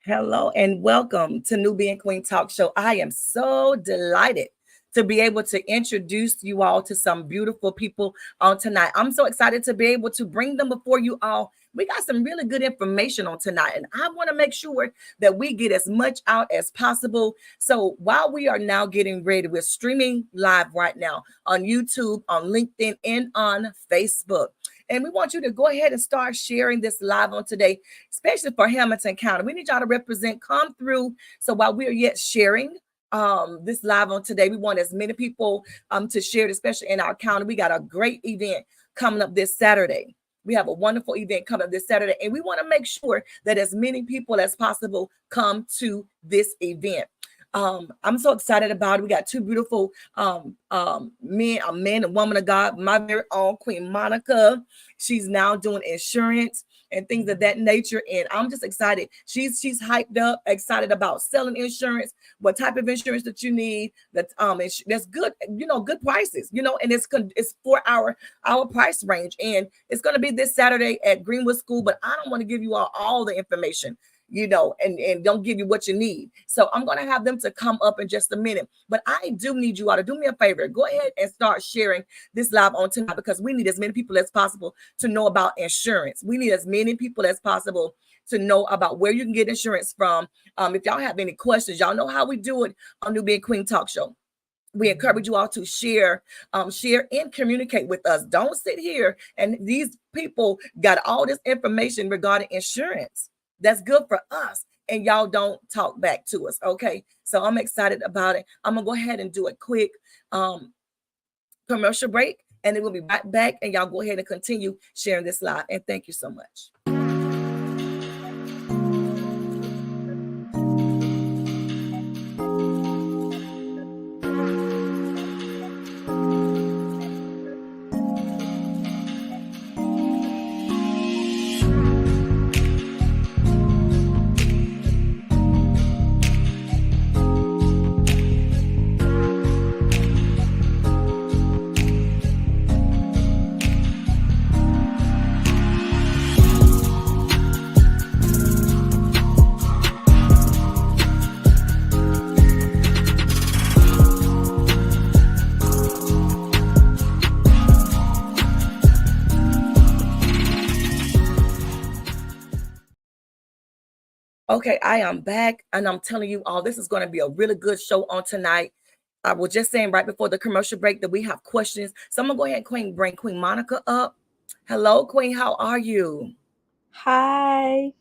Hello and welcome to Newbie and Queen Talk Show. I am so delighted to be able to introduce you all to some beautiful people on tonight. I'm so excited to be able to bring them before you all. We got some really good information on tonight, and I want to make sure that we get as much out as possible. So while we are now getting ready, we're streaming live right now on YouTube, on LinkedIn, and on Facebook. And we want you to go ahead and start sharing this live on today, especially for Hamilton County. We need y'all to represent, come through. So while we are yet sharing this live on today, we want as many people to share it, especially in our county. We got a great event coming up this Saturday. We have a wonderful event coming up this Saturday, and we want to make sure that as many people as possible come to this event. I'm so excited about it. We got two beautiful men, a man and woman of God. My very own Queen Monica. She's now doing insurance and things of that nature. And I'm just excited. She's hyped up, excited about selling insurance, what type of insurance that you need. That's good, good prices, and it's for our price range. And it's going to be this Saturday at Greenwood School, but I don't want to give you all the information, and don't give you what you need. So I'm going to have them to come up in just a minute. But I do need you all to do me a favor. Go ahead and start sharing this live on tonight, because we need as many people as possible to know about insurance. We need as many people as possible to know about where you can get insurance from. If y'all have any questions, y'all know how we do it on New Being Queen Talk Show. We encourage you all to share and communicate with us. Don't sit here and these people got all this information regarding insurance that's good for us, and y'all don't talk back to us. Okay, so I'm excited about it. I'm gonna go ahead and do a quick commercial break, and then we'll be right back, and y'all go ahead and continue sharing this live. And thank you so much. Okay, I am back, and I'm telling you all, this is going to be a really good show on tonight. I was just saying right before the commercial break that we have questions. So I'm going to go ahead and bring Queen Monica up. Hello, Queen. How are you? Hi,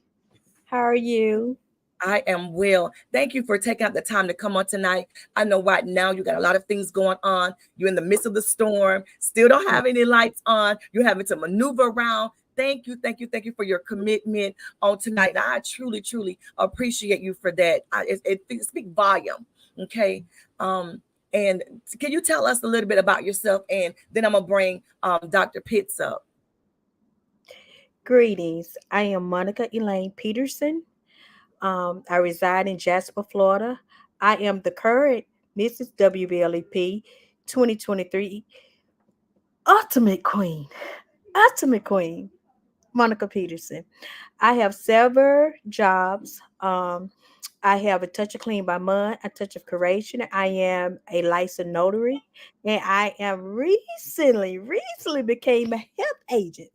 how are you? I am well. Thank you for taking out the time to come on tonight. I know right now you got a lot of things going on. You're in the midst of the storm, still don't have any lights on. You're having to maneuver around. Thank you for your commitment on tonight. And I truly, truly appreciate you for that. It speaks volume. Okay. And can you tell us a little bit about yourself? And then I'm gonna bring Dr. Pitts up. Greetings. I am Monica Elaine Peterson. I reside in Jasper, Florida. I am the current Mrs. WBLEP 2023 Ultimate Queen. Ultimate Queen, Monica Peterson. I have several jobs. I have a touch of clean by mud, a touch of curation. I am a licensed notary, and I am recently became a health agent.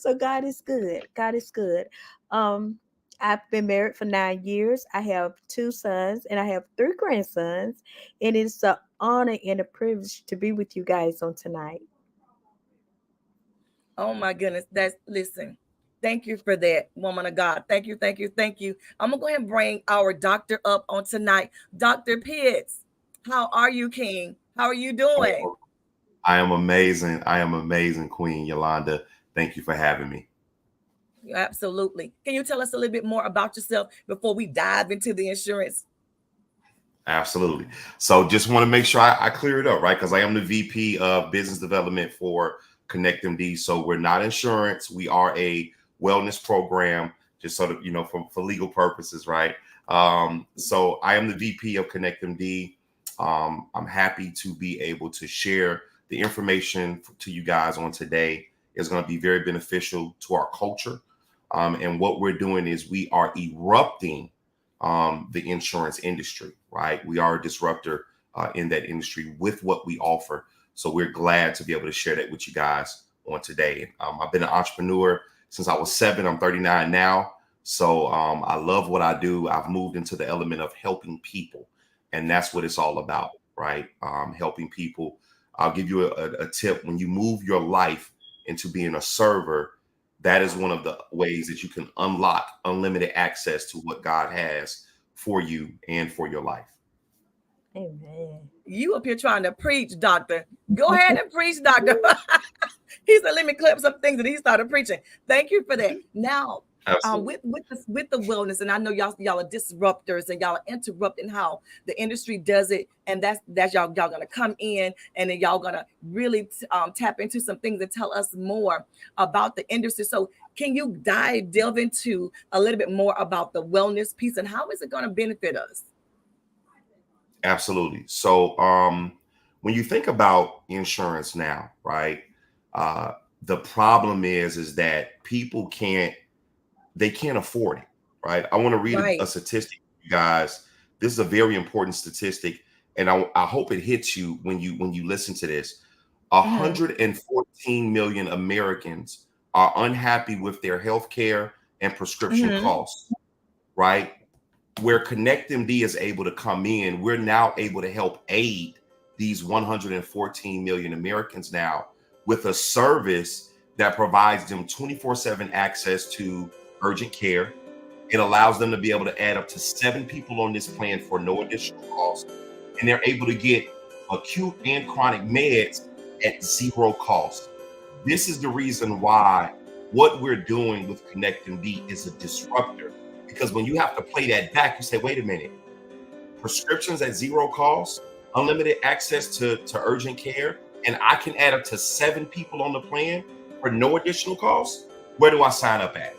So God is good. God is good. Um, I've been married for 9 years. I have two sons, and I have three grandsons, and it's an honor and a privilege to be with you guys on tonight. Oh my goodness. Listen. Thank you for that, woman of God. Thank you. I'm gonna go ahead and bring our doctor up on tonight. Dr. Pitts, how are you, King? How are you doing? Oh, I am amazing. I am amazing, Queen Yolanda. Thank you for having me. Absolutely. Can you tell us a little bit more about yourself before we dive into the insurance? Absolutely. So just want to make sure I clear it up, right? Because I am the VP of Business Development for Connect MD. So we're not insurance. We are a wellness program, just sort of, for legal purposes, right? So I am the VP of Connect MD. I'm happy to be able to share the information to you guys on today. Is going to be very beneficial to our culture. And what we're doing is we are erupting the insurance industry, right? We are a disruptor in that industry with what we offer. So we're glad to be able to share that with you guys on today. I've been an entrepreneur since I was 7. I'm 39 now. So I love what I do. I've moved into the element of helping people. And that's what it's all about, right? Helping people. I'll give you a tip. When you move your life into being a server, that is one of the ways that you can unlock unlimited access to what God has for you and for your life. Amen. You up here trying to preach, doctor. Go ahead and preach, doctor. He said, let me clip some things, and he started preaching. Thank you for that. Now, with the wellness, and I know y'all are disruptors, and y'all are interrupting how the industry does it, and that's y'all gonna come in, and then y'all gonna really tap into some things and tell us more about the industry. So, can you delve into a little bit more about the wellness piece, and how is it gonna benefit us? Absolutely. So when you think about insurance now, right? The problem is that people can't afford it, right? I want to read a statistic, you guys. This is a very important statistic, and I hope it hits you when you listen to this. 114 million Americans are unhappy with their health care and prescription costs, right? Where ConnectMD is able to come in, we're now able to help aid these 114 million Americans now with a service that provides them 24/7 access to urgent care. It allows them to be able to add up to 7 people on this plan for no additional cost. And they're able to get acute and chronic meds at 0 cost. This is the reason why what we're doing with ConnectMD is a disruptor. Because when you have to play that back, you say, wait a minute, prescriptions at 0 cost, unlimited access to urgent care, and I can add up to 7 people on the plan for no additional cost. Where do I sign up at?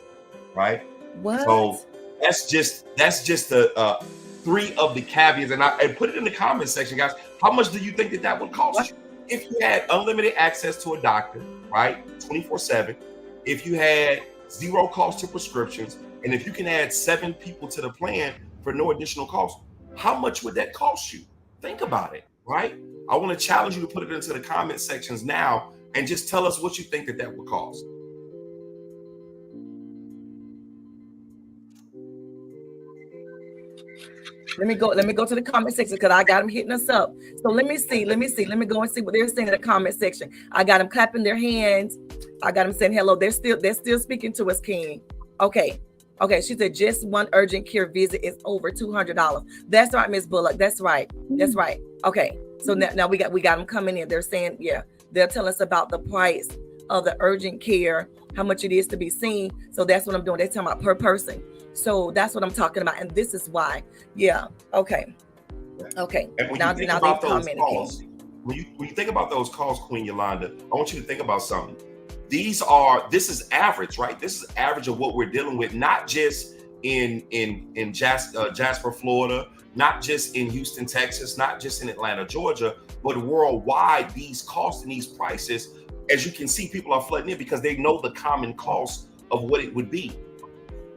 Right? What? So that's just the 3 of the caveats. And put it in the comment section, guys. How much do you think that would cost you? If you had unlimited access to a doctor, right? 24/7. If you had 0 cost to prescriptions, and if you can add 7 people to the plan for no additional cost, how much would that cost you? Think about it, right? I want to challenge you to put it into the comment sections now and just tell us what you think that would cost. Let me go to the comment section because I got them hitting us up. So let me see. Let me go and see what they're saying in the comment section. I got them clapping their hands. I got them saying hello. They're still speaking to us, King. Okay. She said just one urgent care visit is over $200. That's right, Miss Bullock. That's right. Okay. So now we got them coming in. They're saying, yeah, they'll tell us about the price of the urgent care, how much it is to be seen. So that's what I'm doing. They're talking about per person. So that's what I'm talking about. And this is why. Yeah. Okay. And when you think about those calls, when you think about those calls, Queen Yolanda, I want you to think about something. This is average, right? This is average of what we're dealing with, not just in Jasper, Florida, not just in Houston, Texas, not just in Atlanta, Georgia, but worldwide. These costs and these prices, as you can see, people are flooding in because they know the common cost of what it would be.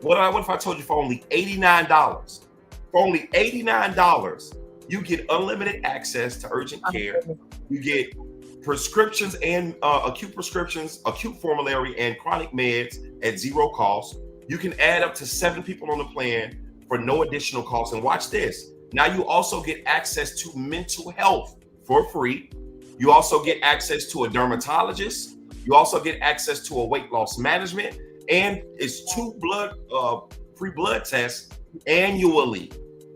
What if I told you for only $89? For only $89, you get unlimited access to urgent care. You get prescriptions and acute prescriptions, acute formulary, and chronic meds at 0 cost. You can add up to 7 people on the plan for no additional cost. And watch this. Now you also get access to mental health for free. You also get access to a dermatologist. You also get access to a weight loss management, and it's 2 free blood tests annually.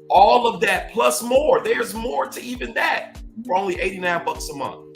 All of that plus more. There's more to even that for only $89 a month.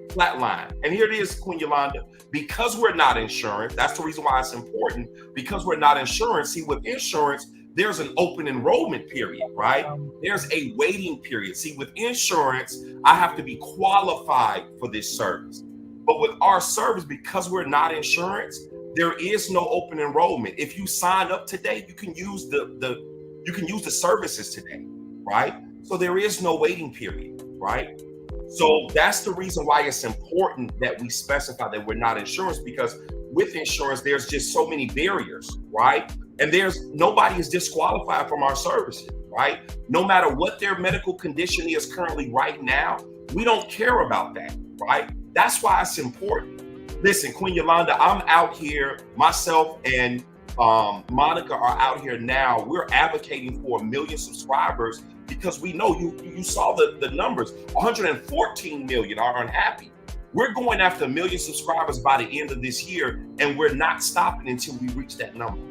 Flatline. And here it is, Queen Yolanda. Because we're not insurance, that's the reason why it's important. Because we're not insurance. See, with insurance, there's an open enrollment period, right? There's a waiting period. See, with insurance, I have to be qualified for this service. But with our service, because we're not insurance, there is no open enrollment. If you sign up today, you can use the services today, right? So there is no waiting period, right? So that's the reason why it's important that we specify that we're not insurance, because with insurance, there's just so many barriers, right? And nobody is disqualified from our services, right? No matter what their medical condition is currently right now, we don't care about that, right? That's why it's important. Listen, Queen Yolanda, I'm out here, myself and Monica are out here now. We're advocating for 1 million subscribers because we know you saw the numbers. 114 million are unhappy. We're going after 1 million subscribers by the end of this year, and we're not stopping until we reach that number.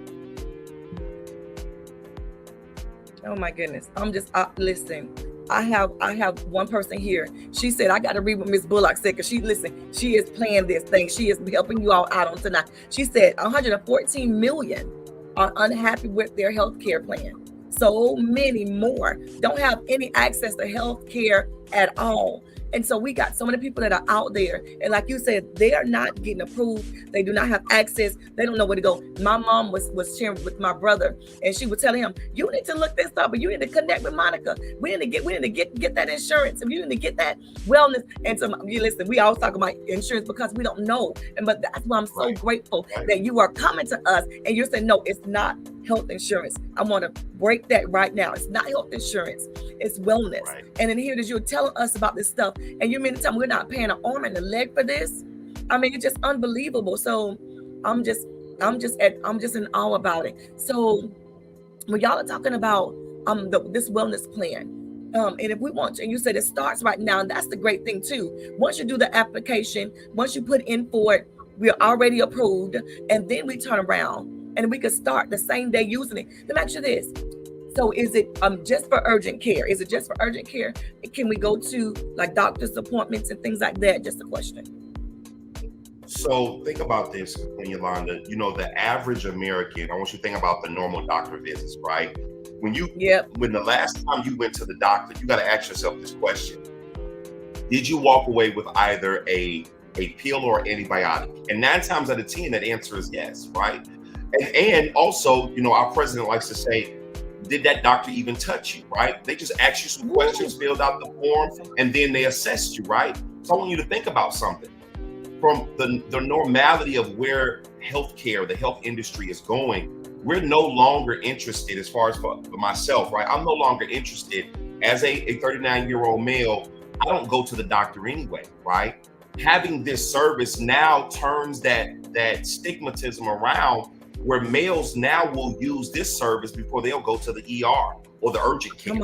Oh my goodness. I'm just listen. I have one person here. She said, I got to read what Miss Bullock said, because she is playing this thing. She is helping you all out on tonight. She said 114 million are unhappy with their health care plan. So many more don't have any access to health care at all. And so we got so many people that are out there. And like you said, they are not getting approved. They do not have access. They don't know where to go. My mom was sharing with my brother, and she would tell him, you need to look this up, and you need to connect with Monica. We need to get that insurance, and you need to get that wellness. And so you listen, we always talk about insurance because we don't know. But that's why I'm so grateful that you are coming to us and you're saying, no, it's not health insurance. I want to break that right now. It's not health insurance. It's wellness. Right. And in here that you're telling us about this stuff, and you mean to tell me we're not paying an arm and a leg for this? I mean, it's just unbelievable. So I'm just in awe about it. So when y'all are talking about this wellness plan, and if we want to, and you said it starts right now, and that's the great thing too. Once you do the application, once you put in for it, we're already approved, and then we turn around and we could start the same day using it. Let me ask you this. So is it just for urgent care? Is it just for urgent care? Can we go to like doctor's appointments and things like that? Just a question. So think about this, Queen Yolanda. You know, the average American, I want you to think about the normal doctor visits, right? When the last time you went to the doctor, you got to ask yourself this question. Did you walk away with either a pill or antibiotic? And 9 times out of 10, that answer is yes, right? And also, you know, our president likes to say, did that doctor even touch you, right? They just asked you some questions, filled out the form, and then they assessed you, right? So I want you to think about something. From the normality of where healthcare, the health industry is going, we're no longer interested, as far as for myself, right? I'm no longer interested as a 39-year-old male. I don't go to the doctor anyway, right? Having this service now turns that stigmatism around, where males now will use this service before they'll go to the ER or the urgent care.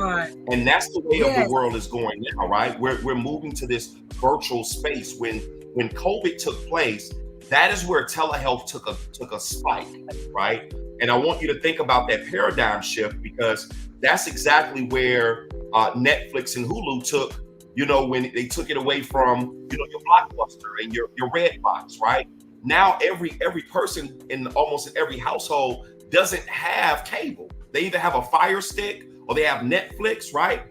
And that's the way of the world is going now, right? We're moving to this virtual space. When COVID took place, that is where telehealth took a spike, right? And I want you to think about that paradigm shift, because that's exactly where Netflix and Hulu took, you know, when they took it away from, you know, your Blockbuster and your Redbox, right? Now every person in almost every household doesn't have cable. They either have a Fire Stick or they have Netflix, right?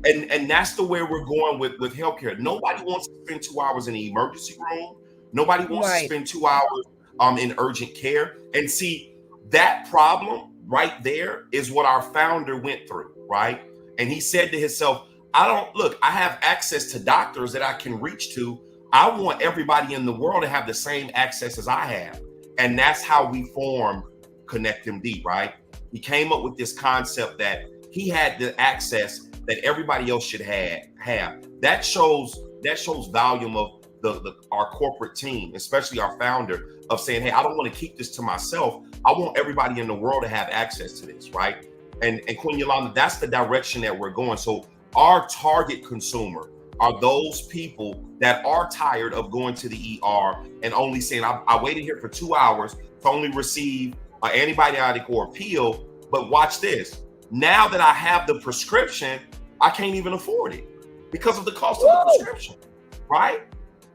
And that's the way we're going with healthcare. Nobody wants to spend 2 hours in the emergency room. Nobody wants to spend 2 hours in urgent care. And see, that problem right there is what our founder went through, right? And he said to himself, I have access to doctors that I can reach to. I want everybody in the world to have the same access as I have. And that's how we formed ConnectMD, right? He came up with this concept that he had the access that everybody else should have. That shows volume of our corporate team, especially our founder, of saying, hey, I don't want to keep this to myself. I want everybody in the world to have access to this, right? And Queen Yolanda, that's the direction that we're going. So our target consumer are those people that are tired of going to the ER and only saying, I waited here for 2 hours to only receive an antibiotic or a pill. But watch this. Now that I have the prescription, I can't even afford it because of the cost of the prescription, right?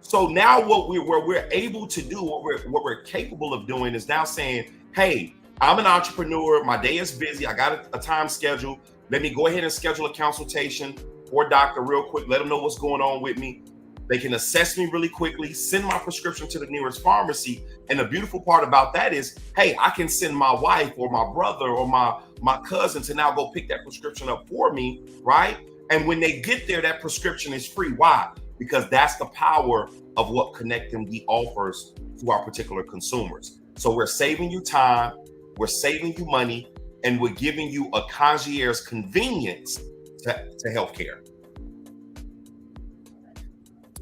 So now what we're able to do, what we're capable of doing is now saying, hey, I'm an entrepreneur. My day is busy. I got a time schedule. Let me go ahead and schedule a consultation for a doctor real quick. Let them know what's going on with me. They can assess me really quickly, send my prescription to the nearest pharmacy. And the beautiful part about that is, hey, I can send my wife or my brother or my cousin to now go pick that prescription up for me, right? And when they get there, that prescription is free. Why? because that's the power of what ConnectMD offers to our particular consumers. So we're saving you time, we're saving you money, and we're giving you a concierge convenience to healthcare.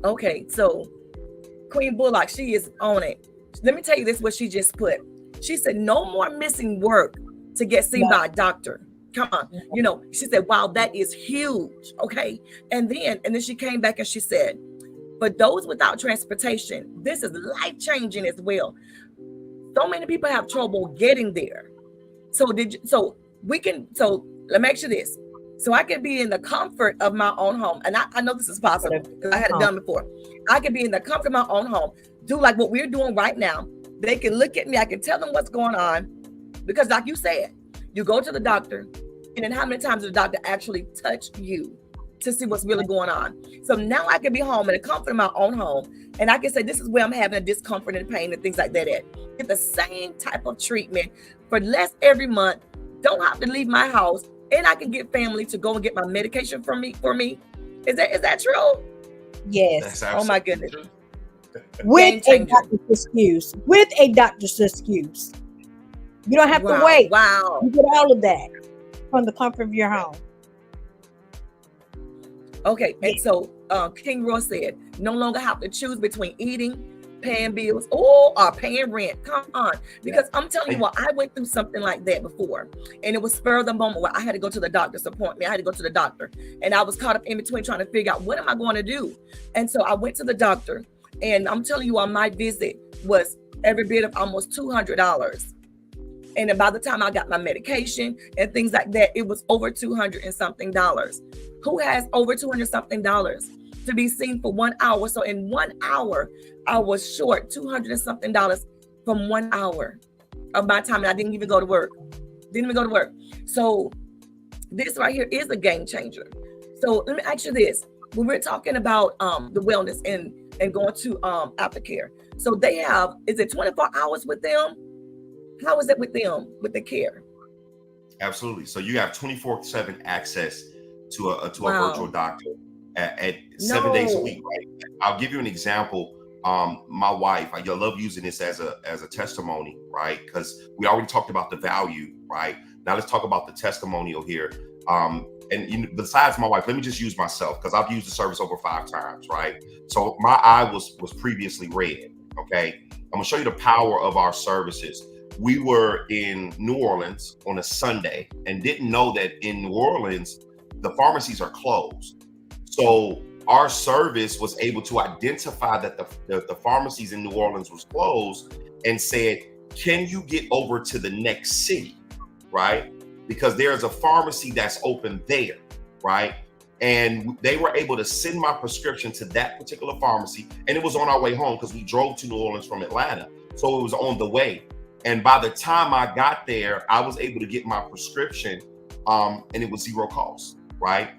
Okay, so Queen Bullock, she is on it. Let me tell you this, what she just put. She said, no more missing work to get seen by a doctor. Come on. You know, she said, wow, that is huge. Okay. And then she came back and she said, for those without transportation, this is life-changing as well. So many people have trouble getting there. So let me ask you this. So I can be in the comfort of my own home. And I know this is possible because I had it done before. I can be in the comfort of my own home, do like what we're doing right now. They can look at me. I can tell them what's going on. Because like you said, you go to the doctor, and then how many times does the doctor actually touch you to see what's really going on? So now I can be home in the comfort of my own home, and I can say, this is where I'm having a discomfort and pain and things like that at. Get the same type of treatment for less every month. Don't have to leave my house, and I can get family to go and get my medication for me. Is that true? Yes. Oh my goodness. True. With a doctor's excuse. With a doctor's excuse. You don't have to wait. Wow. You get all of that from the comfort of your home. Okay, and so King Roy said, no longer have to choose between eating, paying bills, or paying rent. Come on. Because I'm telling you what, I went through something like that before. And it was spur of the moment where I had to go to the doctor's appointment. I had to go to the doctor. And I was caught up in between trying to figure out, what am I going to do? And so I went to the doctor. And I'm telling you, on my visit was every bit of almost $200. And then by the time I got my medication and things like that, it was over $200 and something. Who has over $200 something to be seen for 1 hour? So in 1 hour, I was short $200 and something from 1 hour of my time. And I didn't even go to work. So this right here is a game changer. So let me ask you this. When we're talking about the wellness and going to aftercare. So they have, is it 24 hours with them? How is it with them, with the care? Absolutely. So you have 24/7 access to a virtual doctor at 7 days a week, right? I'll give you an example. My wife, I love using this as a testimony, right? Because we already talked about the value, right? Now let's talk about the testimonial here. And besides my wife, let me just use myself, because I've used the service over 5 times, right? So my eye was previously red, okay? I'm gonna show you the power of our services. We were in New Orleans on a Sunday and didn't know that in New Orleans, the pharmacies are closed. So our service was able to identify that the pharmacies in New Orleans was closed and said, can you get over to the next city, right? Because there's a pharmacy that's open there, right? And they were able to send my prescription to that particular pharmacy. And it was on our way home because we drove to New Orleans from Atlanta. So it was on the way. And by the time I got there, I was able to get my prescription and it was zero cost, right?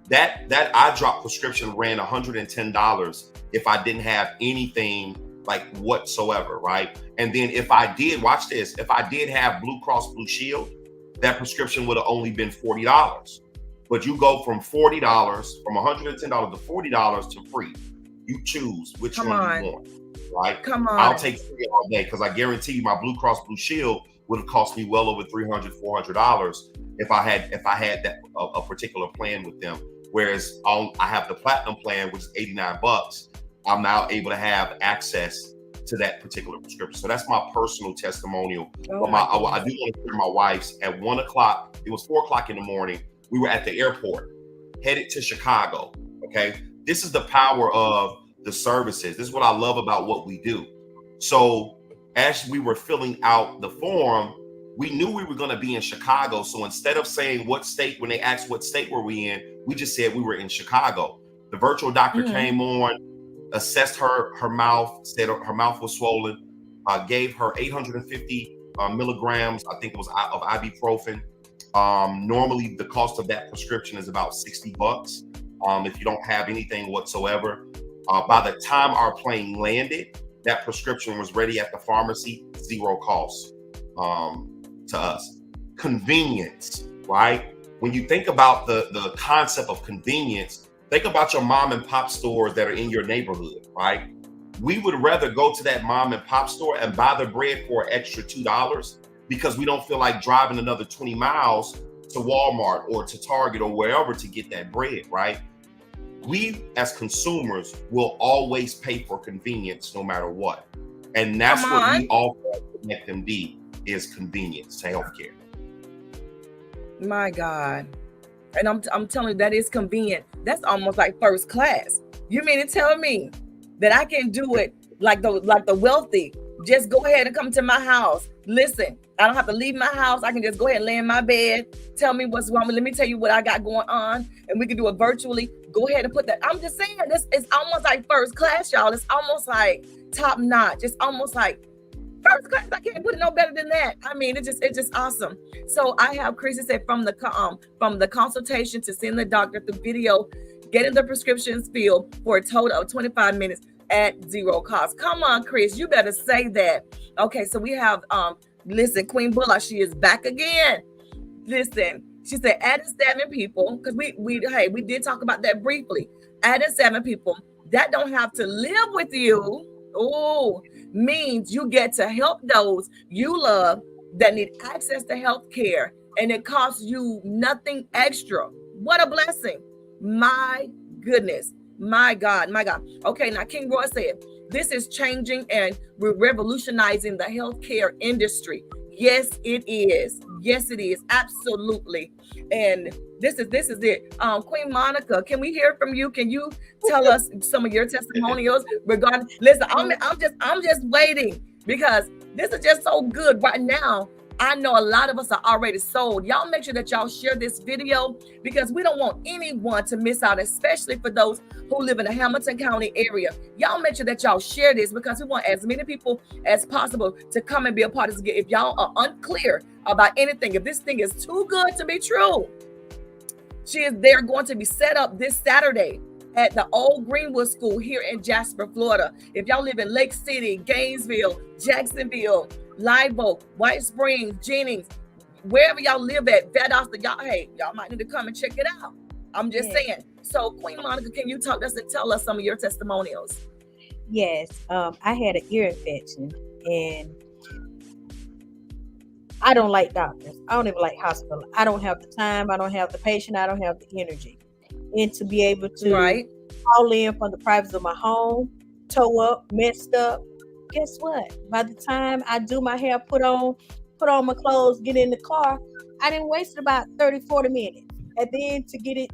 That eye drop prescription ran $110 if I didn't have anything like whatsoever, right? And then if I did, watch this, if I did have Blue Cross Blue Shield, that prescription would have only been $40. But you go from $40, from $110 to $40 to free. You choose which one you want, right? Come on. I'll take free all day, because I guarantee you my Blue Cross Blue Shield would have cost me well over $300, $400 if I had that a particular plan with them. Whereas I have the platinum plan, which is $89. I'm now able to have access to that particular prescription. So that's my personal testimonial. But I do want to share my wife's. At 1 o'clock, it was 4 o'clock in the morning. We were at the airport, headed to Chicago. Okay. This is the power of the services. This is what I love about what we do. So as we were filling out the form, we knew we were going to be in Chicago. So instead of saying what state, when they asked what state were we in, we just said we were in Chicago. The virtual doctor came on, assessed her mouth, said her mouth was swollen, gave her 850 milligrams, I think it was, of ibuprofen. Normally the cost of that prescription is about $60 if you don't have anything whatsoever. By the time our plane landed, that prescription was ready at the pharmacy, zero cost to us. Convenience, right? When you think about the concept of convenience, Think about your mom and pop stores that are in your neighborhood, right? We would rather go to that mom and pop store and buy the bread for an extra $2 because we don't feel like driving another 20 miles to Walmart or to Target or wherever to get that bread, right? We as consumers will always pay for convenience no matter what. And that's what we offer at ConnectMD is convenience to healthcare. My God. And I'm telling you, that is convenient. That's almost like first class. You mean to tell me that I can do it like the wealthy? Just go ahead and come to my house. Listen, I don't have to leave my house. I can just go ahead and lay in my bed. Tell me what's wrong. Let me tell you what I got going on. And we can do it virtually. Go ahead and put that. I'm just saying, this is almost like first class, y'all. It's almost like top notch. It's almost like first class. I can't put it no better than that. I mean, it's just awesome. So I have Chrissy said from the consultation to seeing the doctor through video, getting the prescriptions filled for a total of 25 minutes at zero cost. Come on, Chris, you better say that. Okay, so we have listen, Queen Bullock, she is back again. Listen, she said added 7 people, because we did talk about that briefly. Added 7 people that don't have to live with you. Oh, means you get to help those you love that need access to health care, and it costs you nothing extra. What a blessing. My goodness. My God. Okay, now King Roy said, this is changing and we're revolutionizing the healthcare industry. Yes, it is. Yes, it is. Absolutely. And this is it. Queen Monica, can we hear from you? Can you tell us some of your testimonials regarding? Listen, I'm just waiting because this is just so good right now. I know a lot of us are already sold. Y'all make sure that y'all share this video because we don't want anyone to miss out, especially for those who live in the Hamilton County area. Y'all make sure that y'all share this because we want as many people as possible to come and be a part of this. If y'all are unclear about anything, if this thing is too good to be true, they're going to be set up this Saturday at the old Greenwood School here in Jasper, Florida. If y'all live in Lake City, Gainesville, Jacksonville, Live Oak, White Springs, Jennings, wherever y'all live at, Valdosta, y'all might need to come and check it out. I'm just saying. So Queen Monica, can you talk to us and tell us some of your testimonials? Yes, I had an ear infection and I don't like doctors. I don't even like hospital. I don't have the time. I don't have the patient. I don't have the energy. And to be able to call in from the privacy of my home, toe up, messed up, guess what? By the time I do my hair, put on my clothes, get in the car, I didn't waste about 30, 40 minutes. And then to get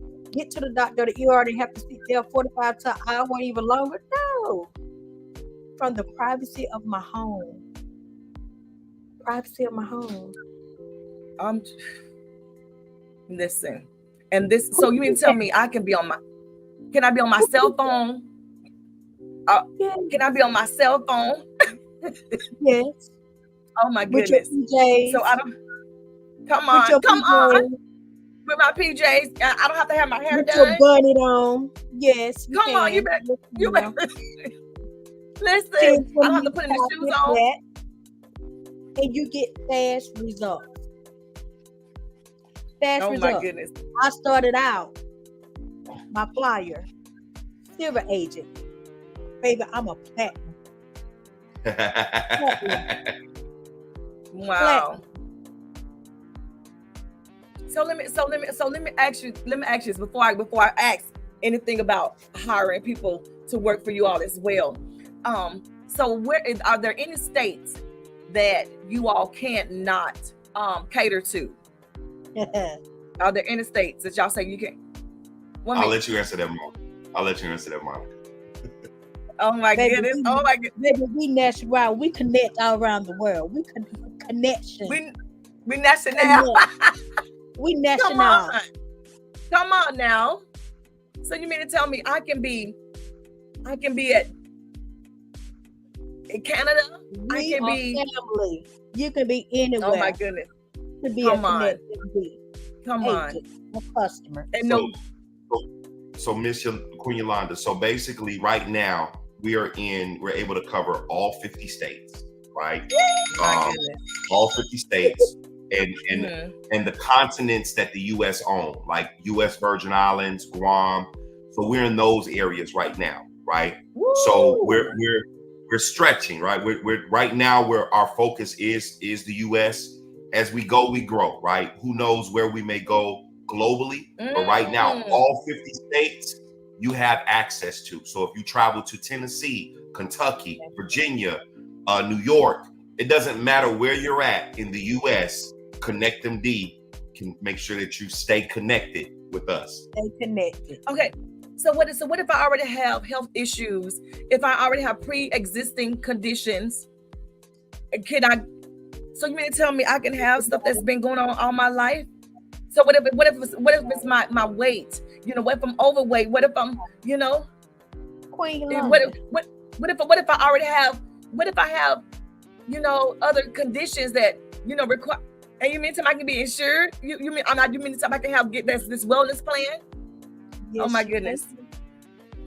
to the doctor, you already have to sit there 45 to an hour, even longer. No. From the privacy of my home. Listen. And this, so you mean to tell me can I be on my cell phone? Can I be on my cell phone? Yes. Oh my goodness. So I don't, come on. With my PJs, I don't have to have my hair done. Your bunny on. Yes. Come on, you better. Listen, I don't have to put any shoes on. And you get fast results. My goodness. I started out my flyer, silver agent. Baby, I'm a platinum. Wow. So let me ask you this before I ask anything about hiring people to work for you all as well. So are there any states that you all can't not cater to? Are there any states that y'all say you can't? I'll let you answer that, Monica. Oh my goodness! Oh my goodness! Baby, we national. We connect all around the world. We connection. We national. We national. Come on now. So you mean to tell me I can be in Canada? We are family. You can be anywhere. Oh my goodness! To be Come a on. Come agent, a customer. And so Miss Queen Yolanda, so basically right now we're able to cover all 50 states, right? All 50 states and the continents that the US own, like US Virgin Islands, Guam. So we're in those areas right now, right? Woo! So we're stretching, right? We're right now where our focus is the US. As we go, we grow, right? Who knows where we may go globally, but right now, all 50 states you have access to. So if you travel to Tennessee, Kentucky, Virginia, New York, it doesn't matter where you're at in the US, ConnectMD can make sure that you stay connected with us. Stay connected. Okay. So what if I already have health issues? If I already have pre-existing conditions, so you mean to tell me I can have stuff that's been going on all my life? So what if it's my weight? You know, what if I'm overweight? What if I'm, you know, Queen what if I already have, what if I have, you know, other conditions that, you know, require, and you mean to tell me I can be insured? You mean to tell me I can get this wellness plan? Yes, Oh my goodness.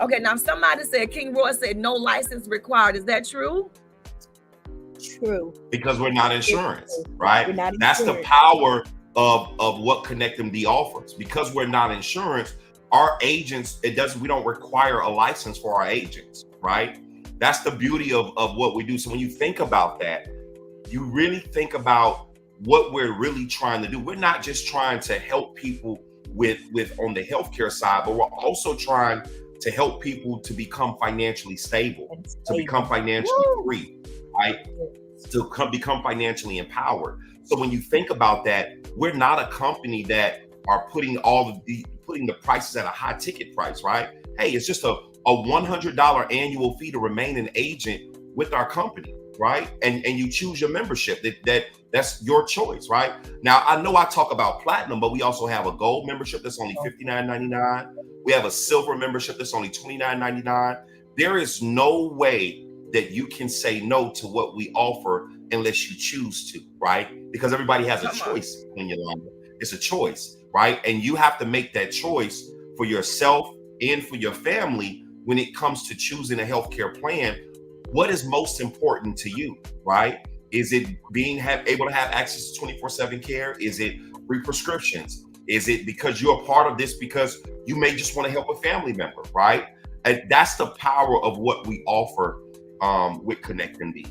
Okay, now somebody said, King Roy said no license required. Is that true? True. Because we're not insurance, right? We're not That's the insurance. power of what ConnectMD offers. Because we're not insurance, our agents, we don't require a license for our agents, right? That's the beauty of what we do. So when you think about that, you really think about what we're really trying to do. We're not just trying to help people with on the healthcare side, but we're also trying to help people to become financially stable, to become financially free, right? To become financially empowered. So when you think about that, we're not a company that are putting the prices at a high ticket price, right? Hey, it's just a $100 annual fee to remain an agent with our company, right? And you choose your membership. That's your choice, right? Now, I know I talk about platinum, but we also have a gold membership that's only $59.99. We have a silver membership that's only $29.99. There is no way that you can say no to what we offer unless you choose to, right? Because everybody has a choice when you're on. It's a choice, right? And you have to make that choice for yourself and for your family when it comes to choosing a healthcare plan. What is most important to you, right? Is it being able to have access to 24/7 care? Is it free prescriptions? Is it because you're a part of this because you may just want to help a family member, right? And that's the power of what we offer with ConnectMD.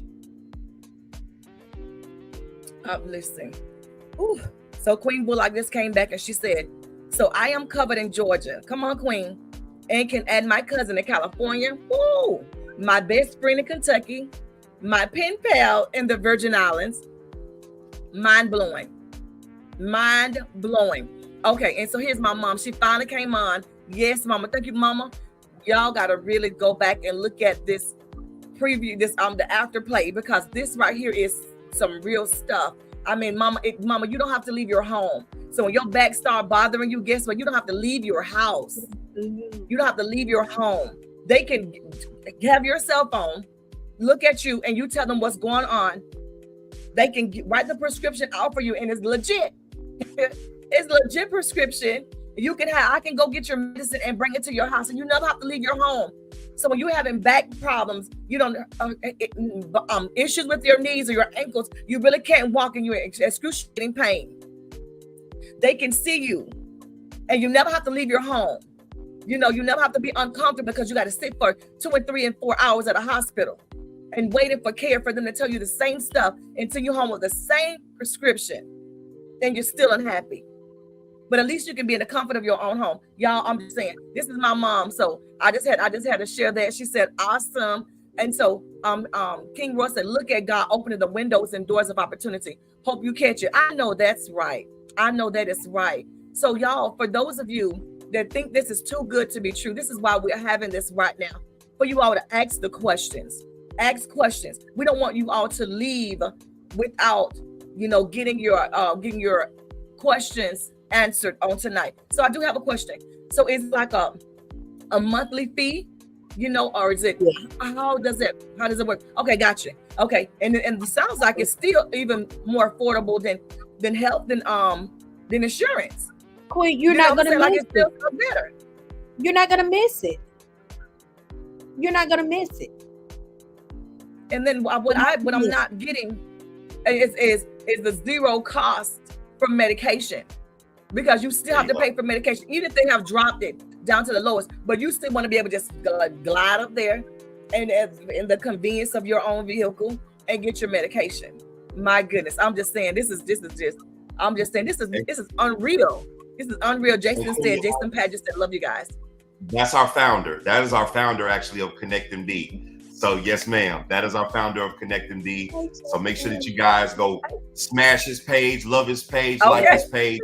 Listen. Ooh. So Queen Bullock just came back and she said, so I am covered in Georgia. Come on, Queen. And can add my cousin in California. Ooh. My best friend in Kentucky. My pen pal in the Virgin Islands. Mind blowing. Mind blowing. Okay, and so here's my mom. She finally came on. Yes, Mama. Thank you, Mama. Y'all gotta really go back and look at this preview, the afterplay, because this right here is some real stuff. I mean, Mama, you don't have to leave your home. So when your back start bothering you, guess what? You don't have to leave your house. You don't have to leave your home. They can have your cell phone, look at you, and you tell them what's going on. They can write the prescription out for you, and it's legit. It's legit prescription. I can go get your medicine and bring it to your house, and you never have to leave your home. So when you're having back problems, you don't issues with your knees or your ankles, you really can't walk and you're in excruciating pain. They can see you, and you never have to leave your home. You know, you never have to be uncomfortable because you got to sit for 2 and 3 and 4 hours at a hospital and waiting for care for them to tell you the same stuff until you're home with the same prescription. Then you're still unhappy. But at least you can be in the comfort of your own home. Y'all, I'm just saying, this is my mom. So I just had to share that. She said, awesome. And so King Roy said, look at God opening the windows and doors of opportunity. Hope you catch it. I know that's right. I know that is right. So y'all, for those of you that think this is too good to be true, this is why we're having this right now. For you all to ask the questions. Ask questions. We don't want you all to leave without, getting your questions answered on tonight. So I do have a question. So is it like a monthly fee, or is it, how does it work? Okay, gotcha. Okay. And it sounds like it's still even more affordable than health, than insurance. Queen, you're not gonna miss it's still better. You're not gonna miss it. You're not gonna miss it. And then what I'm not getting is the zero cost for medication. Because you still have to pay for medication, even if they have dropped it. down to the lowest, but you still want to be able to just glide up there and in the convenience of your own vehicle and get your medication. My goodness, I'm just saying this is just I'm just saying this is unreal. This is unreal. Jason Padgett said, love you guys. That's our founder. That is our founder actually of ConnectMD. So yes, ma'am, that is our founder of ConnectMD. So make sure that you guys go smash his page, love his page, like his page.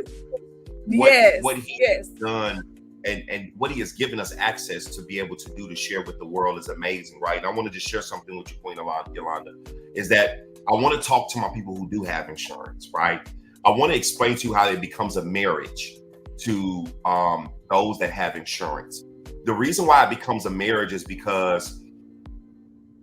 What he has done and what he has given us access to be able to do to share with the world is amazing, right? And I want to just share something with you, Queen Yolanda, is that I want to talk to my people who do have insurance, right? I want to explain to you how it becomes a marriage to those that have insurance. The reason why it becomes a marriage is because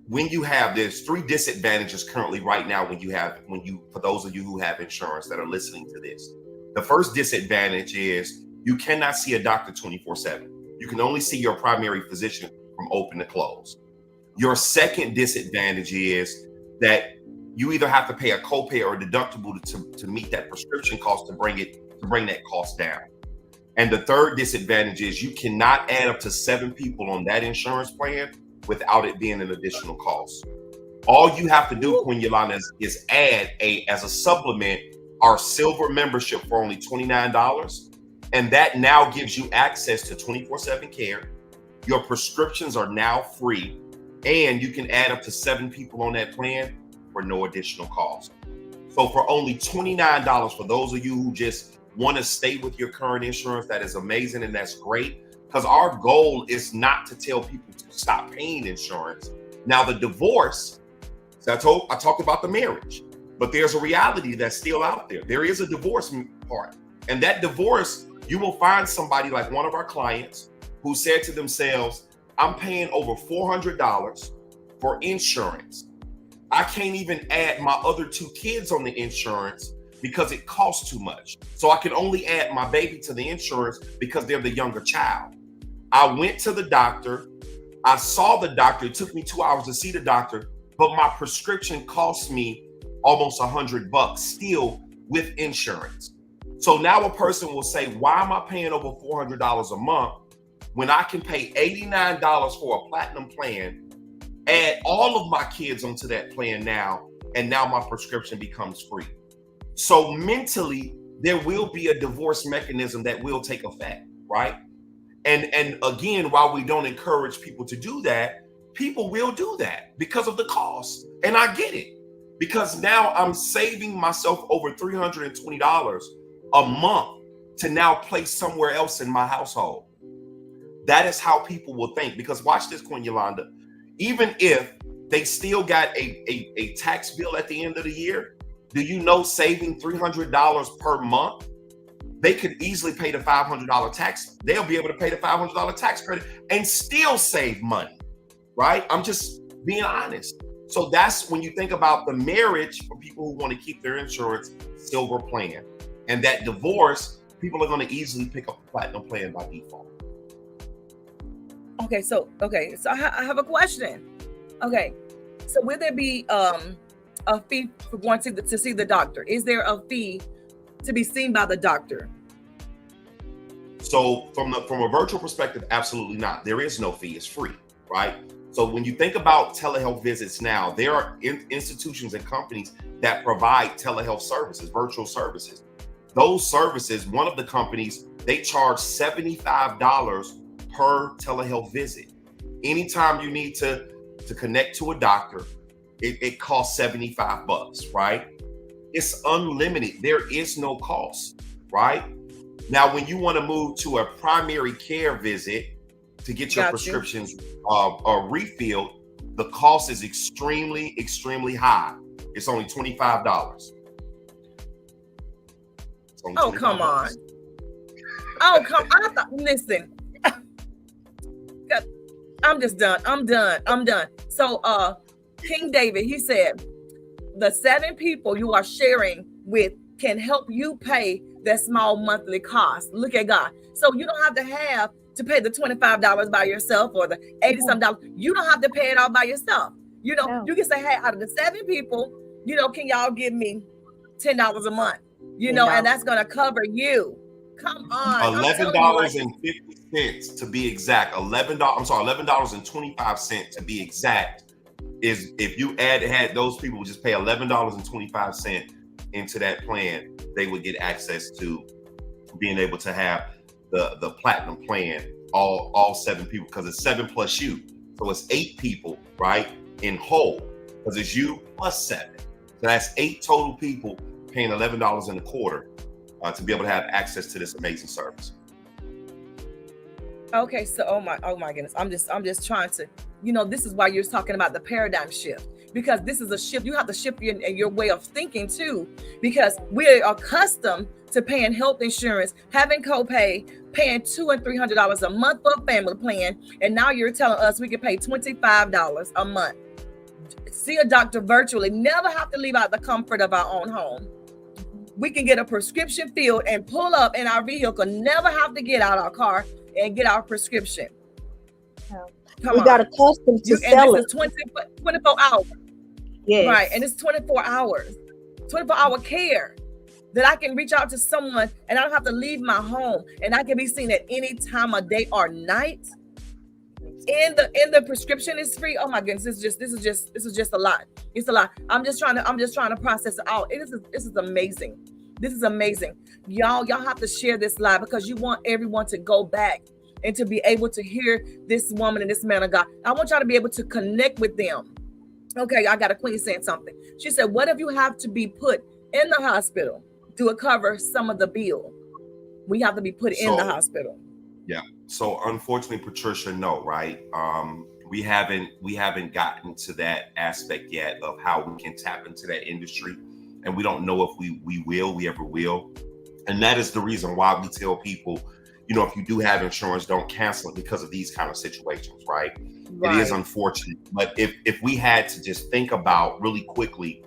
when you have, there's 3 disadvantages currently right now for those of you who have insurance that are listening to this. The first disadvantage is you cannot see a doctor 24/7. You can only see your primary physician from open to close. Your second disadvantage is that you either have to pay a copay or a deductible to meet that prescription cost to bring that cost down. And the third disadvantage is you cannot add up to 7 people on that insurance plan without it being an additional cost. All you have to do, Queen Yolanda, is add as a supplement our silver membership for only $29. And that now gives you access to 24/7 care. Your prescriptions are now free, and you can add up to 7 people on that plan for no additional cost. So for only $29, for those of you who just want to stay with your current insurance, that is amazing and that's great. Because our goal is not to tell people to stop paying insurance. Now the divorce, so I talked about the marriage, but there's a reality that's still out there. There is a divorce part. And that divorce, you will find somebody like one of our clients who said to themselves, I'm paying over $400 for insurance. I can't even add my other 2 kids on the insurance because it costs too much. So I can only add my baby to the insurance because they're the younger child. I went to the doctor. I saw the doctor. It took me 2 hours to see the doctor, but my prescription cost me almost $100 still with insurance. So now a person will say, why am I paying over $400 a month when I can pay $89 for a platinum plan, add all of my kids onto that plan now, and now my prescription becomes free? So mentally, there will be a divorce mechanism that will take effect, right? And again, while we don't encourage people to do that, people will do that because of the cost. And I get it, because now I'm saving myself over $320 a month to now place somewhere else in my household. That is how people will think. Because watch this, Queen Yolanda, even if they still got a tax bill at the end of the year, do you know saving $300 per month, they could easily pay the $500 tax. They'll be able to pay the $500 tax credit and still save money, right? I'm just being honest. So that's when you think about the marriage for people who want to keep their insurance silver plan. And that divorce, people are going to easily pick up the platinum plan by default. Okay, so I have a question. Okay, so will there be a fee for going to see the doctor? Is there a fee to be seen by the doctor? So from a virtual perspective, absolutely not. There is no fee. It's free, right? So when you think about telehealth visits now, there are institutions and companies that provide telehealth services, virtual services. Those services, one of the companies, they charge $75 per telehealth visit. Anytime you need to connect to a doctor, it costs $75, right? It's unlimited. There is no cost, right? Now, when you want to move to a primary care visit to get your prescriptions refilled, the cost is extremely, extremely high. It's only $25. Oh, come on. Oh, come on. Listen. I'm just done. I'm done. So King David, he said, the 7 people you are sharing with can help you pay that small monthly cost. Look at God. So you don't have to pay the $25 by yourself or the $80-something. You don't have to pay it all by yourself. You know, you can say, hey, out of the 7 people, can y'all give me $10 a month? And that's going to cover you. Come on. I'm $11 telling you, like, and 50 cents to be exact. $11.25 to be exact is if you had those people would just pay $11.25 into that plan, they would get access to being able to have the platinum plan, all 7 people, because it's 7 plus you. So it's 8 people, right, in whole, because it's you plus 7. So that's 8 total people paying $11 and a quarter to be able to have access to this amazing service. okay, so oh my goodness. I'm just trying to, this is why you're talking about the paradigm shift. Because this is a shift. You have to shift your way of thinking too, because we're accustomed to paying health insurance, having copay, paying $200 and $300 a month for a family plan, and now you're telling us we can pay $25 a month, see a doctor virtually, never have to leave out the comfort of our own home. We can get a prescription filled and pull up in our vehicle, never have to get out our car and get our prescription. We got accustomed to selling. And this is 24 hours. Yes. Right. And it's 24 hours, 24-hour care that I can reach out to someone and I don't have to leave my home, and I can be seen at any time of day or night. And the prescription is free. Oh my goodness, this is just a lot. It's a lot. I'm just trying to process it out. This is amazing. This is amazing. Y'all have to share this live, because you want everyone to go back and to be able to hear this woman and this man of God. I want y'all to be able to connect with them. Okay, I got a queen saying something. She said, what if you have to be put in the hospital? Do it cover some of the bill? We have to be put in the hospital. Yeah. So unfortunately, Patricia, no, right? We haven't gotten to that aspect yet of how we can tap into that industry. And we don't know if we ever will. And that is the reason why we tell people, if you do have insurance, don't cancel it because of these kind of situations, right? It is unfortunate. But if we had to just think about really quickly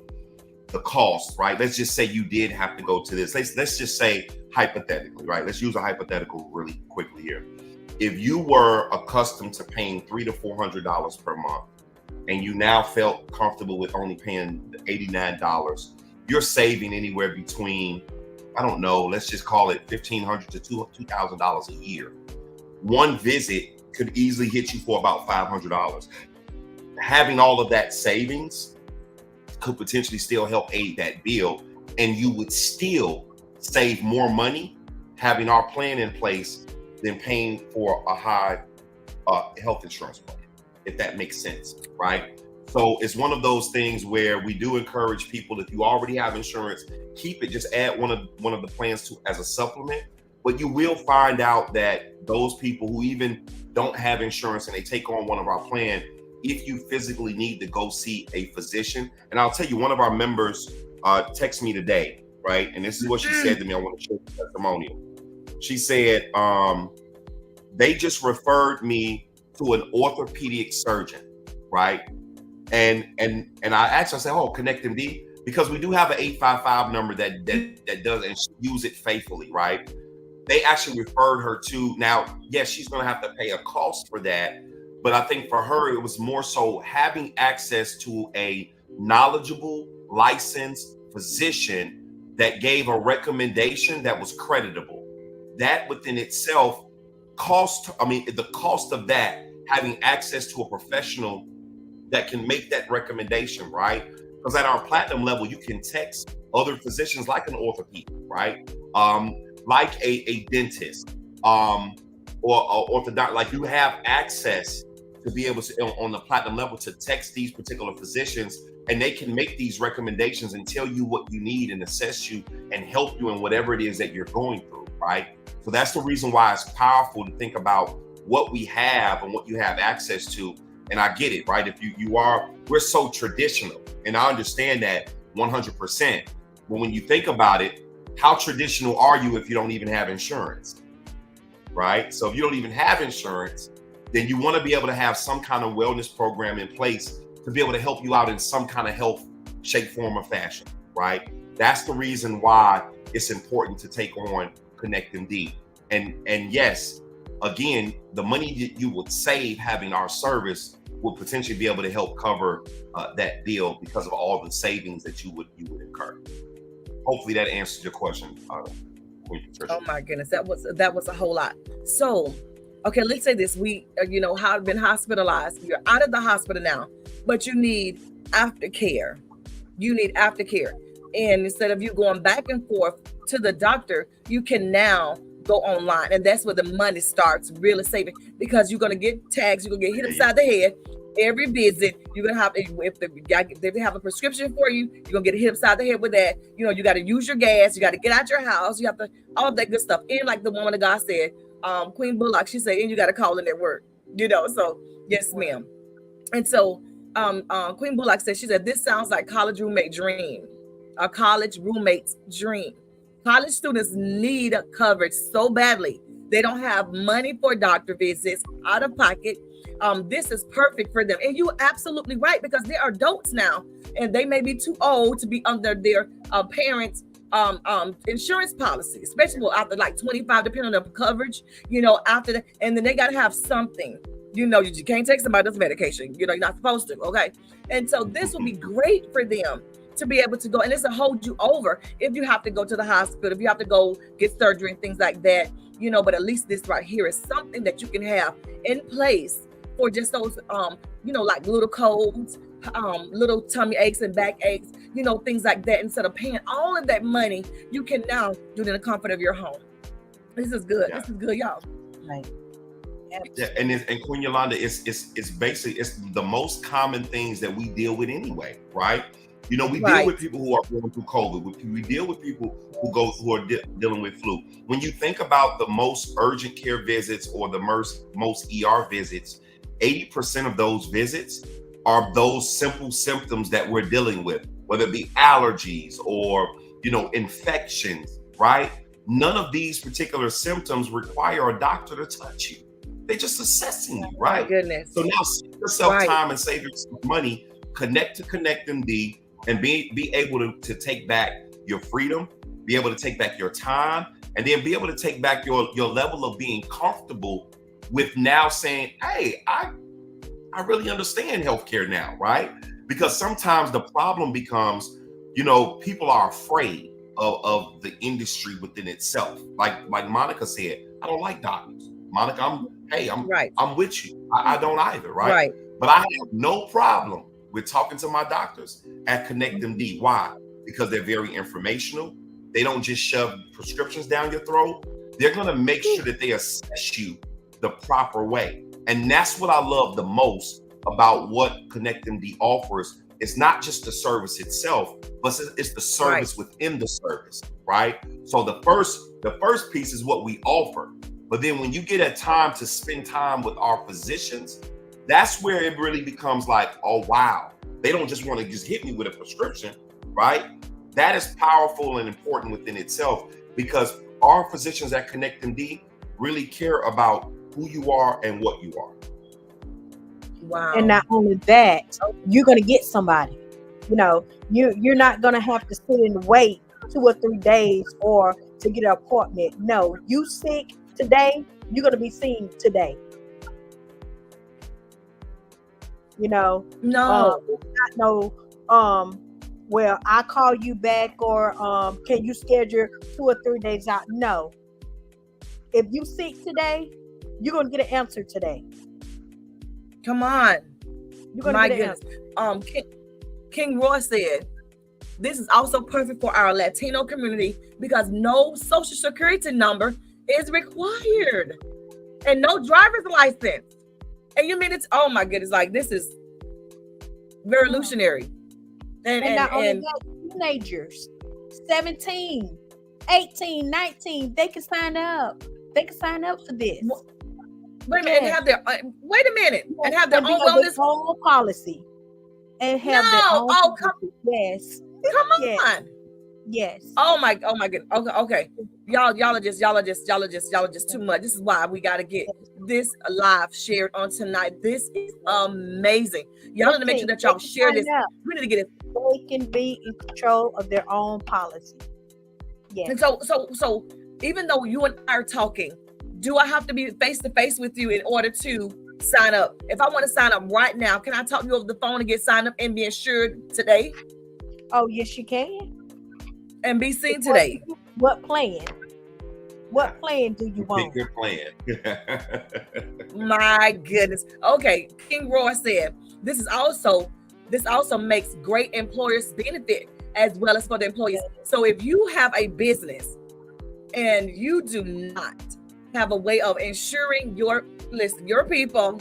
the cost, right? Let's just say you did have to go to this. Let's just say hypothetically, right? Let's use a hypothetical really quickly here. If you were accustomed to paying $300 to $400 per month, and you now felt comfortable with only paying $89, you're saving anywhere between, I don't know, let's just call it $1,500 to $2,000 a year. One visit could easily hit you for about $500. Having all of that savings could potentially still help aid that bill, and you would still save more money having our plan in place than paying for a high health insurance plan, if that makes sense, right? So it's one of those things where we do encourage people, if you already have insurance, keep it. Just add one of the plans as a supplement. But you will find out that those people who even don't have insurance and they take on one of our plans, if you physically need to go see a physician, and I'll tell you, one of our members texted me today, right? And this is what she said to me. I want to share the testimonial. She said, they just referred me to an orthopedic surgeon, right? And I asked her, I said, oh, ConnectMD, because we do have an 855 number that does, and she use it faithfully, right? They actually referred her to, now, yes, she's going to have to pay a cost for that. But I think for her, it was more so having access to a knowledgeable, licensed physician that gave a recommendation that was creditable. That within itself the cost of that, having access to a professional that can make that recommendation, right? Because at our platinum level, you can text other physicians like an orthopedic, right? Like a dentist, or orthodontist. Like, you have access to be able to, on the platinum level, to text these particular physicians, and they can make these recommendations and tell you what you need and assess you and help you in whatever it is that you're going through, right? So that's the reason why it's powerful to think about what we have and what you have access to. And I get it, right? If we're so traditional, and I understand that 100%. But when you think about it, how traditional are you if you don't even have insurance, right? So if you don't even have insurance, then you want to be able to have some kind of wellness program in place to be able to help you out in some kind of health, shape, form, or fashion, right? That's the reason why it's important to take on ConnectMD. And yes, again, the money that you would save having our service would potentially be able to help cover that bill because of all the savings that you would incur. Hopefully that answers your question. Queen Oh Patricia. my goodness, that was a whole lot. So, okay, let's say this: we, have been hospitalized. You're out of the hospital now, but you need aftercare. You need aftercare, and instead of you going back and forth to the doctor, you can now go online, and that's where the money starts really saving, because you're gonna get tags. You're gonna get hit Yeah, yeah. upside the head every visit. You're gonna have, if they have a prescription for you, you're gonna get hit upside the head with that. You got to use your gas. You got to get out your house. You have to, all of that good stuff. And like the woman of God said, Queen Bullock, she said, and you got to call in at work. So yes, ma'am. And so Queen Bullock said, she said, this sounds like college roommate dream, a college roommate's dream. College students need coverage so badly. They don't have money for doctor visits out of pocket. This is perfect for them. And you're absolutely right, because they are adults now, and they may be too old to be under their parents' insurance policy, especially after like 25, depending on the coverage, after that. And then they got to have something. You can't take somebody else's medication. You're not supposed to. Okay. And so this will be great for them to be able to go, and it's to hold you over if you have to go to the hospital, if you have to go get surgery and things like that, but at least this right here is something that you can have in place for just those, like little colds, little tummy aches and back aches, things like that. Instead of paying all of that money, you can now do it in the comfort of your home. This is good. Yeah. This is good, y'all. Right. Yeah, and Queen Yolanda, it's basically, it's the most common things that we deal with anyway, right? We deal with people who are going through COVID. We deal with people who are dealing with flu. When you think about the most urgent care visits or the most ER visits, 80% of those visits are those simple symptoms that we're dealing with, whether it be allergies or infections, right? None of these particular symptoms require a doctor to touch you. They're just assessing you, right? My goodness. So now save yourself time and save yourself money. Connect to ConnectMD and be able to take back your freedom, be able to take back your time, and then be able to take back your level of being comfortable with now saying, hey, I really understand healthcare now, right? Because sometimes the problem becomes, people are afraid of the industry within itself. Like Monica said, I don't like doctors. Monica, I'm with you. I don't either, right? But I have no problem with talking to my doctors at ConnectMD. Why? Because they're very informational. They don't just shove prescriptions down your throat. They're going to make sure that they assess you the proper way. And that's what I love the most about what ConnectMD offers. It's not just the service itself, but it's the service within the service, right? So the first piece is what we offer. But then when you get a time to spend time with our physicians, that's where it really becomes like, oh, wow. They don't just want to just hit me with a prescription, right? That is powerful and important within itself, because our physicians at ConnectMD really care about who you are and what you are. Wow. And not only that, you're going to get somebody. You're not going to have to sit and wait 2 or 3 days or to get an appointment. No, you sick today, you're going to be seen today. No. Well, I call you back, or can you schedule 2 or 3 days out? No. If you sick today, you're going to get an answer today. Come on. You're going to get an answer. King Roy said, this is also perfect for our Latino community because no social security number is required and no driver's license. And you mean it's, oh my goodness, like this is revolutionary. And not only that, teenagers, 17, 18, 19, they can sign up. They can sign up for this. Wait a minute, and have their wait a minute, and have their own wellness policy. And have their own policy. Yes. Come on. Yes. Oh my goodness. Okay. Y'all are just too much. This is why we gotta get this live shared on tonight. This is amazing. Y'all need to make sure that y'all share this. We need to get it. They can be in control of their own policy. Yes. And so even though you and I are talking, do I have to be face to face with you in order to sign up? If I want to sign up right now, can I talk to you over the phone and get signed up and be insured today? Oh, yes, you can. And be seen today. What plan? What plan do you You pick want? your plan. My goodness. Okay, King Roy said this also makes great employers benefit as well as for the employees. So if you have a business and you do not have a way of ensuring your people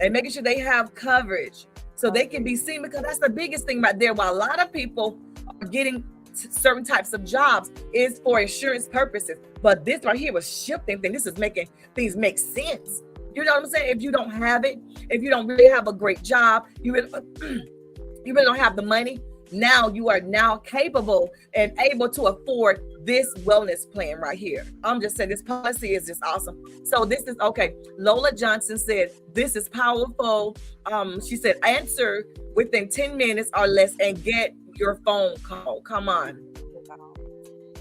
and making sure they have coverage so they can be seen, because that's the biggest thing right there. While a lot of people are getting certain types of jobs is for insurance purposes, but this right here was shifting things. This is making things make sense. You know what I'm saying? If you don't have it, if you don't really have a great job, you really, you really don't have the money. Now you are now capable and able to afford this wellness plan right here. I'm just saying this policy is just awesome. So this is okay. Lola Johnson said this is powerful. She said answer within 10 minutes or less and get your phone call. Come on.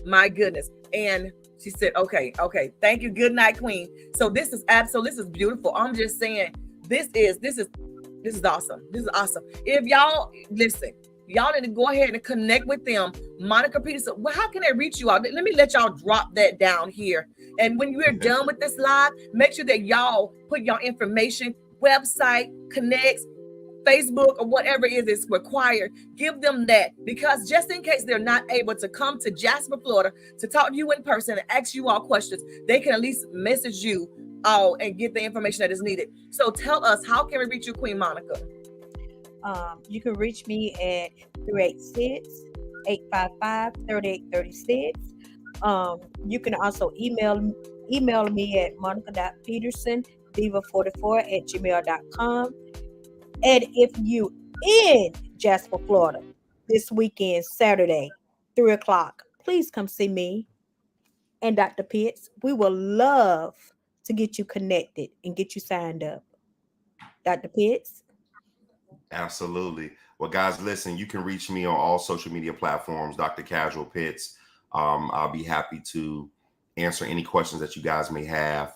My goodness. And she said, okay. Thank you. Good night, Queen. So this is beautiful. I'm just saying this is awesome. This is awesome. If y'all listen, y'all need to go ahead and connect with them. Monica Peterson. Well, how can they reach you out? Let me let y'all drop that down here. And when you're done with this live, make sure that y'all put your information, website, connects, Facebook, or whatever it is required. Give them that, because just in case they're not able to come to Jasper, Florida to talk to you in person and ask you all questions, they can at least message you all and get the information that is needed. So tell us, how can we reach you, Queen Monica? You can reach me at 386-855-3836. You can also email me at monica.peterson diva44@gmail.com. And if you in Jasper, Florida, this weekend, Saturday, 3 o'clock, please come see me and Dr. Pitts. We will love to get you connected and get you signed up. Dr. Pitts? Absolutely. Well, guys, listen, you can reach me on all social media platforms, Dr. Casual Pitts. I'll be happy to answer any questions that you guys may have.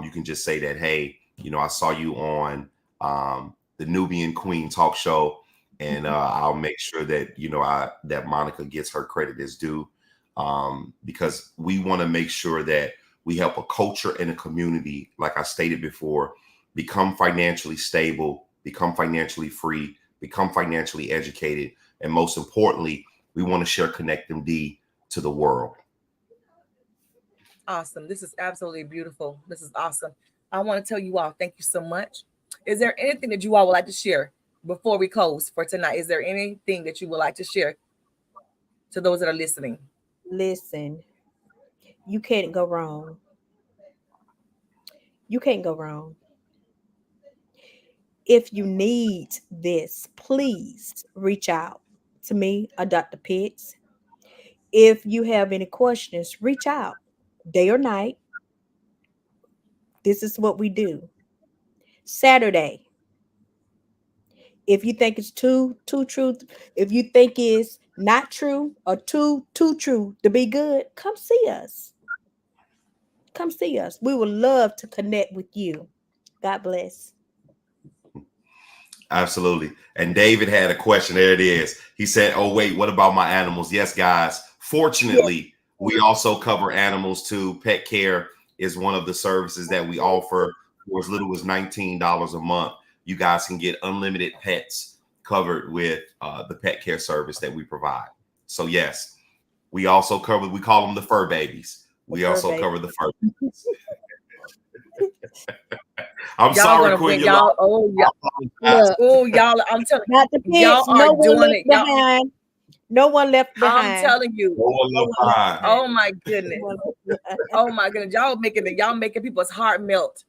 You can just say that, hey, I saw you on the Nubian Queen talk show, and I'll make sure that, that Monica gets her credit as due, because we want to make sure that we help a culture and a community, like I stated before, become financially stable, become financially free, become financially educated. And most importantly, we want to share Connect MD to the world. Awesome. This is absolutely beautiful. This is awesome. I want to tell you all, thank you so much. Is there anything that you all would like to share before we close for tonight? Is there anything that you would like to share to those that are listening? Listen, you can't go wrong. You can't go wrong. If you need this, please reach out to me or Dr. Pitts. If you have any questions, reach out day or night. This is what we do. Saturday, if you think it's too true, if you think it's not true or too true to be good, come see us. Come see us. We would love to connect with you. God bless. Absolutely. And David had a question. There it is. He said, oh, wait, what about my animals? Yes, guys. Fortunately, we also cover animals too. Pet care is one of the services that we offer for as little as $19 a month. You guys can get unlimited pets covered with the pet care service that we provide. So, yes, we also cover, we call them the fur babies. We also cover the fur babies. I'm y'all sorry, gonna Queen. bring y'all. Y'all. I'm telling Not the y'all kids. are No one doing left it. Y'all, behind. No one left I'm behind. telling you. No one left behind. Oh my goodness. Oh my goodness. Y'all making people's heart melt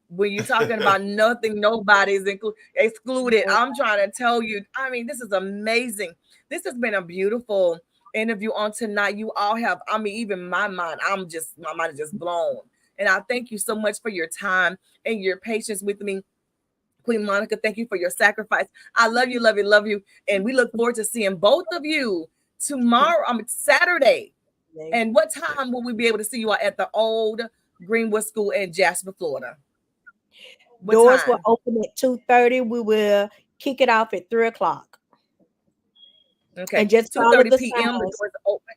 when you're talking about nothing, nobody's excluded. I'm trying to tell you. I mean, this is amazing. This has been a beautiful interview on tonight. You all have. I mean, even my mind is just blown. And I thank you so much for your time and your patience with me. Queen Monica, thank you for your sacrifice. I love you, love you, love you. And we look forward to seeing both of you tomorrow, Saturday. And what time will we be able to see you all at the old Greenwood School in Jasper, Florida? What Doors time? will open at 2:30. We will kick it off at 3 o'clock. Okay. And just follow 2:30 the p.m. The signs. doors are open.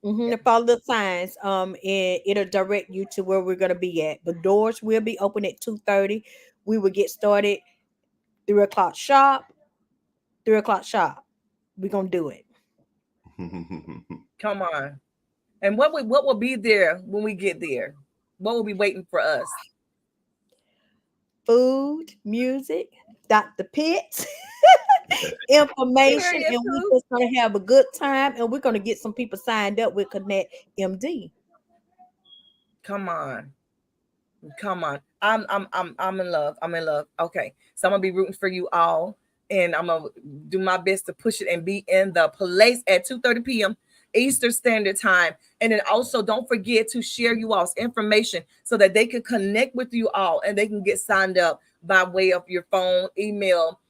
Mm-hmm. Yeah. Follow the signs. And it'll direct you to where we're gonna be at. The doors will be open at 2:30. We will get started 3 o'clock sharp. 3 o'clock sharp. We're gonna do it. Come on. And what will be there when we get there? What will be waiting for us? Food, music, Dr. Pitts, information, Period and we too. just gonna have a good time. And we're gonna get some people signed up with Connect MD. Come on. Come on. I'm in love. I'm in love. Okay. So I'm gonna be rooting for you all. And I'm gonna do my best to push it and be in the place at 2:30 p.m. Eastern Standard Time. And then also don't forget to share you all's information so that they can connect with you all and they can get signed up by way of your phone, email,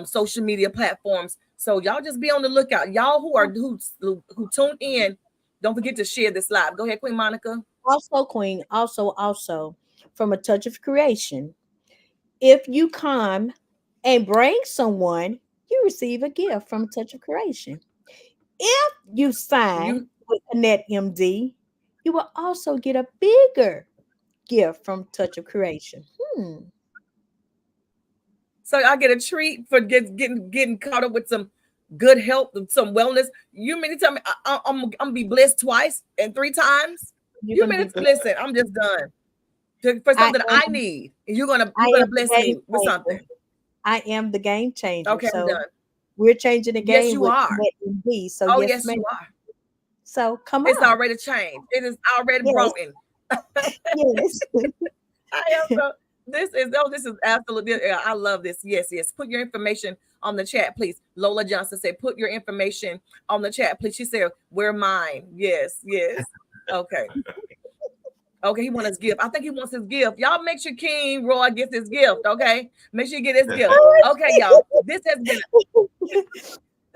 social media platforms. So y'all just be on the lookout. Y'all who tuned in, don't forget to share this live. Go ahead, Queen Monica. Also, Queen, also, from a touch of creation. If you come and bring someone, you receive a gift from a touch of creation. If you sign You with Connect MD, you will also get a bigger gift from Touch of Creation. So I get a treat for getting caught up with some good health and some wellness. You mean to tell me I'm gonna be blessed twice and three times? You're You gonna mean be to blessed. listen? I'm just done for I something I am need. You're gonna I you're gonna am the bless game me with something. changer. I am the game changer. Okay, I'm So done. we're changing the Yes, game you with are. Connect MD. So Oh, yes, yes, ma'am. you are. So come It's on. already changed. It is already Yes, broken. yes. I am so. This is absolutely. I love this. Yes, yes. Put your information on the chat, please. Lola Johnson said, "Put your information on the chat, please." She said, "We're mine." Yes, yes. Okay, okay. He wants his gift. I think he wants his gift. Y'all make sure King Roy gets his gift. Okay, make sure you get his gift. Okay, y'all. This has been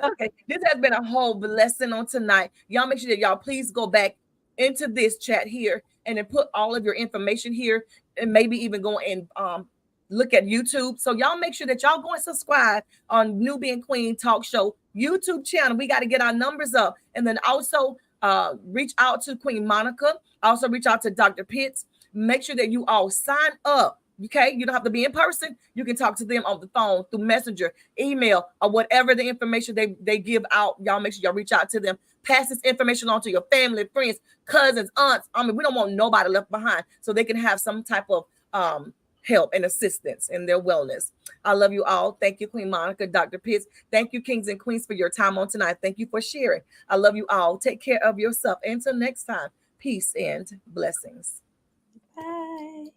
Okay, this has been a whole blessing on tonight. Y'all make sure that y'all please go back into this chat here and then put all of your information here and maybe even go and look at YouTube. So y'all make sure that y'all go and subscribe on Newbie and Queen Talk Show YouTube channel. We got to get our numbers up. And then also reach out to Queen Monica. Also reach out to Dr. Pitts. Make sure that you all sign up. Okay, you don't have to be in person. You can talk to them on the phone, through Messenger, email, or whatever the information they give out. Y'all make sure y'all reach out to them. Pass this information on to your family, friends, cousins, aunts. I mean, we don't want nobody left behind, so they can have some type of help and assistance in their wellness. I love you all. Thank you, Queen Monica, Dr. Pitts. Thank you, kings and queens, for your time on tonight. Thank you for sharing. I love you all. Take care of yourself. Until next time, peace and blessings. Bye.